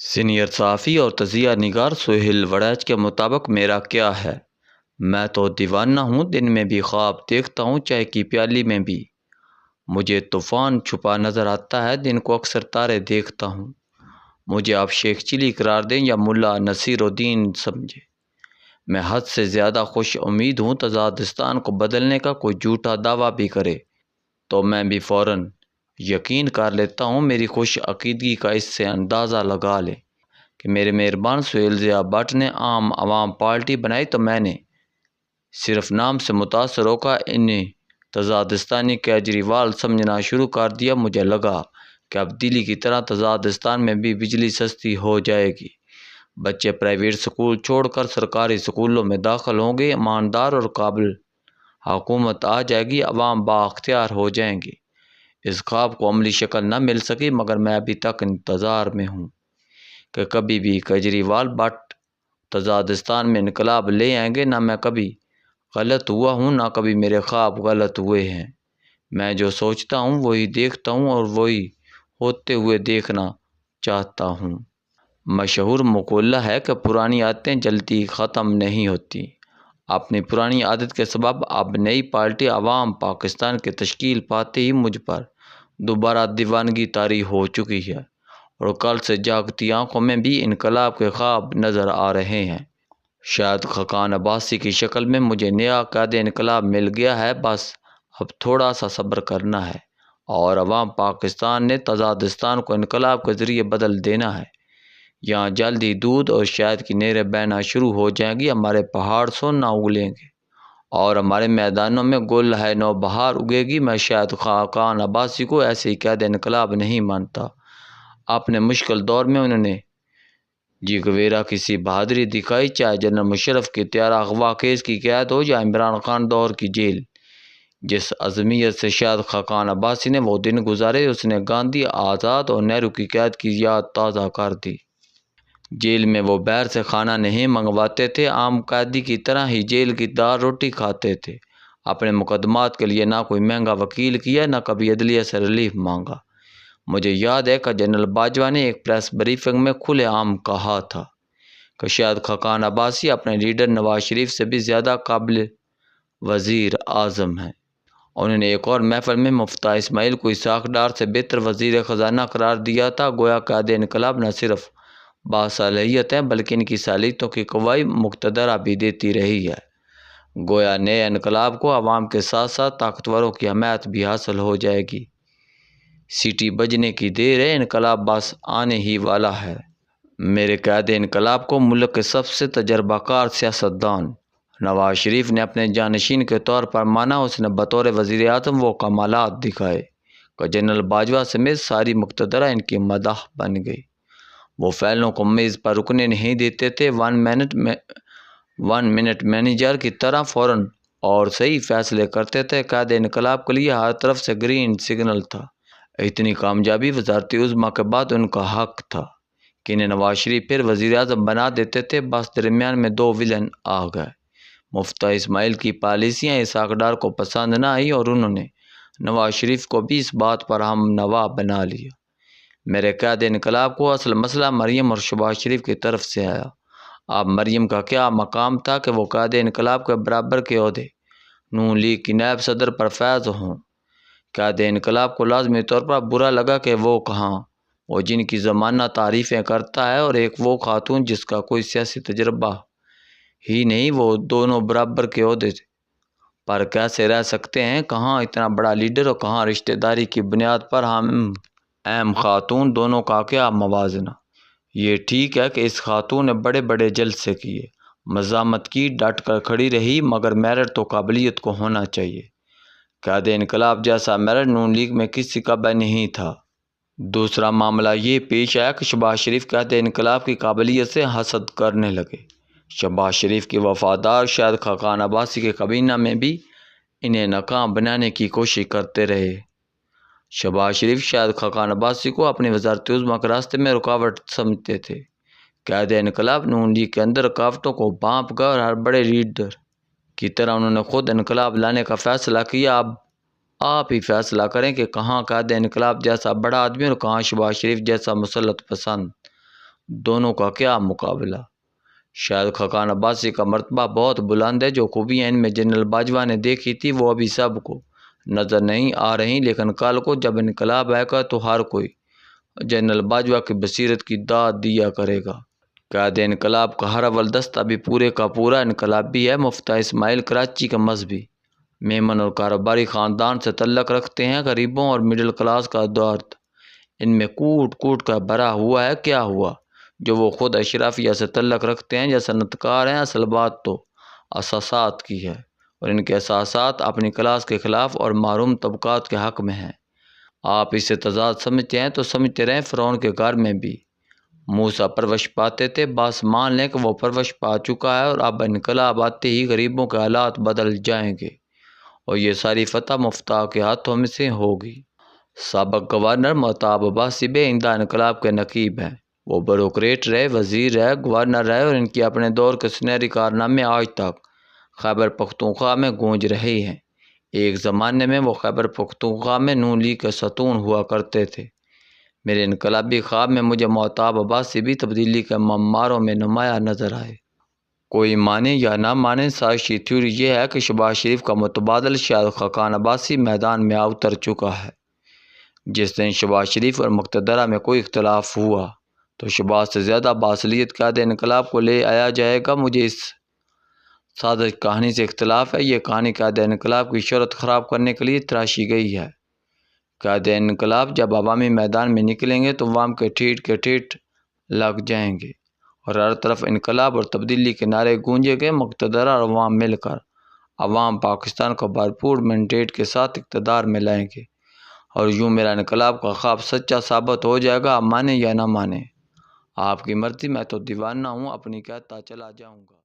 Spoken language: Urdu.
سینئر صحافی اور تجزیہ نگار سہیل وڑیچ کے مطابق میرا کیا ہے؟ میں تو دیوانہ ہوں، دن میں بھی خواب دیکھتا ہوں، چائے کی پیالی میں بھی مجھے طوفان چھپا نظر آتا ہے، دن کو اکثر تارے دیکھتا ہوں۔ مجھے آپ شیخ چلی قرار دیں یا ملا نصیر الدین سمجھے، میں حد سے زیادہ خوش امید ہوں۔ تزادستان کو بدلنے کا کوئی جھوٹا دعویٰ بھی کرے تو میں بھی فوراً یقین کر لیتا ہوں۔ میری خوش عقیدگی کا اس سے اندازہ لگا لیں کہ میرے مہربان سہیل ضیاء بٹ نے عام عوام پارٹی بنائی تو میں نے صرف نام سے متاثر ہو کر انہیں تزادستانی کیجریوال سمجھنا شروع کر دیا۔ مجھے لگا کہ اب دلی کی طرح تزادستان میں بھی بجلی سستی ہو جائے گی، بچے پرائیویٹ سکول چھوڑ کر سرکاری سکولوں میں داخل ہوں گے، ایماندار اور قابل حکومت آ جائے گی، عوام بااختیار ہو جائیں گے۔ اس خواب کو عملی شکل نہ مل سکی، مگر میں ابھی تک انتظار میں ہوں کہ کبھی بھی کیجریوال بٹ تزادستان میں انقلاب لے آئیں گے۔ نہ میں کبھی غلط ہوا ہوں، نہ کبھی میرے خواب غلط ہوئے ہیں۔ میں جو سوچتا ہوں وہی دیکھتا ہوں اور وہی ہوتے ہوئے دیکھنا چاہتا ہوں۔ مشہور مقولہ ہے کہ پرانی عادتیں جلدی ختم نہیں ہوتی۔ اپنی پرانی عادت کے سبب اب نئی پارٹی عوام پاکستان کی تشکیل پاتے ہی مجھ پر دوبارہ دیوانگی طاری ہو چکی ہے، اور کل سے جاگتی آنکھوں میں بھی انقلاب کے خواب نظر آ رہے ہیں۔ شاید خاقان عباسی کی شکل میں مجھے نیا قائد انقلاب مل گیا ہے، بس اب تھوڑا سا صبر کرنا ہے اور عوام پاکستان نے تزادستان کو انقلاب کے ذریعے بدل دینا ہے۔ یہاں جلد ہی دودھ اور شہد کی نہریں بہنا شروع ہو جائیں گی، ہمارے پہاڑ سونا اگلیں گے اور ہمارے میدانوں میں گل ہے نو بہار اگے گی۔ میں شاید خاقان عباسی کو ایسے ہی قائد انقلاب نہیں مانتا۔ اپنے مشکل دور میں انہوں نے جیگویرا کی سی بہادری دکھائی، چاہے جنرل مشرف کی طیارہ اغوا کیس کی قید ہو یا عمران خان دور کی جیل۔ جس عزمیت سے شاید خاقان عباسی نے وہ دن گزارے، اس نے گاندھی، آزاد اور نہرو کی قید کی یاد تازہ کر دی۔ جیل میں وہ باہر سے کھانا نہیں منگواتے تھے، عام قیدی کی طرح ہی جیل کی دال روٹی کھاتے تھے۔ اپنے مقدمات کے لیے نہ کوئی مہنگا وکیل کیا، نہ کبھی عدلیہ سے ریلیف مانگا۔ مجھے یاد ہے کہ جنرل باجوہ نے ایک پریس بریفنگ میں کھلے عام کہا تھا کہ شاید خاقان عباسی اپنے لیڈر نواز شریف سے بھی زیادہ قابل وزیر اعظم ہیں۔ انہوں نے ایک اور محفل میں مفتاح اسماعیل کو اسحاق ڈار سے بہتر وزیر خزانہ قرار دیا تھا۔ گویا قائد انقلاب نہ صرف باصلاحیت ہے بلکہ ان کی صلاحیتوں کی گواہی مقتدرہ بھی دیتی رہی ہے۔ گویا نئے انقلاب کو عوام کے ساتھ ساتھ طاقتوروں کی حمایت بھی حاصل ہو جائے گی۔ سیٹی بجنے کی دیر ہے، انقلاب بس آنے ہی والا ہے۔ میرے قائد انقلاب کو ملک کے سب سے تجربہ کار سیاستدان نواز شریف نے اپنے جانشین کے طور پر مانا۔ اس نے بطور وزیر اعظم وہ کمالات دکھائے کہ جنرل باجوہ سمیت ساری مقتدرہ ان کی مداح بن گئی۔ وہ فائلوں کو میز پر رکنے نہیں دیتے تھے، ون منٹ مینیجر کی طرح فوراً اور صحیح فیصلے کرتے تھے۔ قائد انقلاب کے لیے ہر طرف سے گرین سگنل تھا۔ اتنی کامیابی وزارت عظمیٰ کے بعد ان کا حق تھا کہ انہیں نواز شریف پھر وزیر اعظم بنا دیتے تھے، بس درمیان میں دو ولن آ گئے۔ مفتاح اسماعیل کی پالیسیاں اسحاق ڈار کو پسند نہ آئیں اور انہوں نے نواز شریف کو بھی اس بات پر ہم نوا بنا لیا۔ میرے قائد انقلاب کو اصل مسئلہ مریم اور شہباز شریف کی طرف سے آیا۔ اب مریم کا کیا مقام تھا کہ وہ قائد انقلاب کے برابر کے عہدے نون لیگ کی نائب صدر پر فائز ہوں؟ قائد انقلاب کو لازمی طور پر برا لگا کہ وہ کہاں، وہ جن کی زمانہ تعریفیں کرتا ہے اور ایک وہ خاتون جس کا کوئی سیاسی تجربہ ہی نہیں، وہ دونوں برابر کے عہدے پر کیسے رہ سکتے ہیں؟ کہاں اتنا بڑا لیڈر اور کہاں رشتہ داری کی بنیاد پر ہم اہم خاتون، دونوں کا کیا موازنہ؟ یہ ٹھیک ہے کہ اس خاتون نے بڑے بڑے جلسے کیے، مزاحمت کی، ڈٹ کر کھڑی رہی، مگر میرٹ تو قابلیت کو ہونا چاہیے۔ قائد انقلاب جیسا میرٹ نون لیگ میں کسی کا بھی نہیں تھا۔ دوسرا معاملہ یہ پیش آیا کہ شہباز شریف قائد انقلاب کی قابلیت سے حسد کرنے لگے۔ شہباز شریف کے وفادار شاید خاقان عباسی کے کابینہ میں بھی انہیں ناکام بنانے کی کوشش کرتے رہے۔ شہباز شریف شاید خاقان عباسی کو اپنی وزارت عظمیٰ کے راستے میں رکاوٹ سمجھتے تھے۔ قائد انقلاب نون لیگ کے اندر رکاوٹوں کو بھانپ گئے اور ہر بڑے لیڈر کی طرح انہوں نے خود انقلاب لانے کا فیصلہ کیا۔ اب آپ ہی فیصلہ کریں کہ کہاں قائد انقلاب جیسا بڑا آدمی اور کہاں شہباز شریف جیسا مسلط پسند دونوں کا کیا مقابلہ۔ شاید خاقان عباسی کا مرتبہ بہت بلند ہے، جو خوبیاں ان میں جنرل باجوہ نے دیکھی تھی وہ ابھی سب کو نظر نہیں آ رہی، لیکن کل کو جب انقلاب آئے گا تو ہر کوئی جنرل باجوہ کی بصیرت کی داد دیا کرے گا۔ قائد انقلاب کا ہر اول دست ابھی پورے کا پورا انقلابی ہے۔ مفتاح اسماعیل کراچی کا مذہبی، میمن اور کاروباری خاندان سے تعلق رکھتے ہیں۔ غریبوں اور مڈل کلاس کا درد ان میں کوٹ کوٹ کا بھرا ہوا ہے۔ کیا ہوا جو وہ خود اشرافیہ سے تعلق رکھتے ہیں یا صنعت کار ہیں؟ اصل بات تو اساسات کی ہے، اور ان کے اساسات اپنی کلاس کے خلاف اور محروم طبقات کے حق میں ہیں۔ آپ اسے تضاد سمجھتے ہیں تو سمجھتے رہیں۔ فرعون کے گھر میں بھی موسیٰ پرورش پاتے تھے، بس مان لیں کہ وہ پرورش پا چکا ہے، اور اب انقلاب آتے ہی غریبوں کے حالات بدل جائیں گے، اور یہ ساری فتح مفتاح کے ہاتھوں میں سے ہوگی۔ سابق گورنر مہتاب عباسی بھی آئندہ انقلاب کے نقیب ہیں۔ وہ بیوروکریٹ رہے، وزیر رہے، گورنر رہے، اور ان کی اپنے دور کے سنہری کارنامے آج تک خیبر پختونخوا میں گونج رہے ہیں۔ ایک زمانے میں وہ خیبر پختونخوا میں نون لیگ کے ستون ہوا کرتے تھے۔ میرے انقلابی خواب میں مجھے مہتاب عباسی بھی تبدیلی کے معماروں میں نمایاں نظر آئے۔ کوئی مانے یا نہ مانے، سائنسی تھیوری یہ ہے کہ شہباز شریف کا متبادل شاید خاقان عباسی میدان میں اتر چکا ہے۔ جس دن شہباز شریف اور مقتدرہ میں کوئی اختلاف ہوا تو شہباز سے زیادہ باصلاحیت قائد انقلاب کو لے آیا جائے گا۔ مجھے اس سازش کہانی سے اختلاف ہے۔ یہ کہانی قائد انقلاب کی شہرت خراب کرنے کے لیے تراشی گئی ہے۔ قائد انقلاب جب عوامی میدان میں نکلیں گے تو عوام کے ٹھیٹ لگ جائیں گے، اور ہر طرف انقلاب اور تبدیلی کے نعرے گونجیں گے۔ مقتدرہ اور عوام مل کر عوام پاکستان کو بھرپور مینڈیٹ کے ساتھ اقتدار میں لائیں گے، اور یوں میرا انقلاب کا خواب سچا ثابت ہو جائے گا۔ آپ مانیں یا نہ مانیں، آپ کی مرضی، میں تو دیوانہ ہوں، اپنی کہتا چلا جاؤں گا۔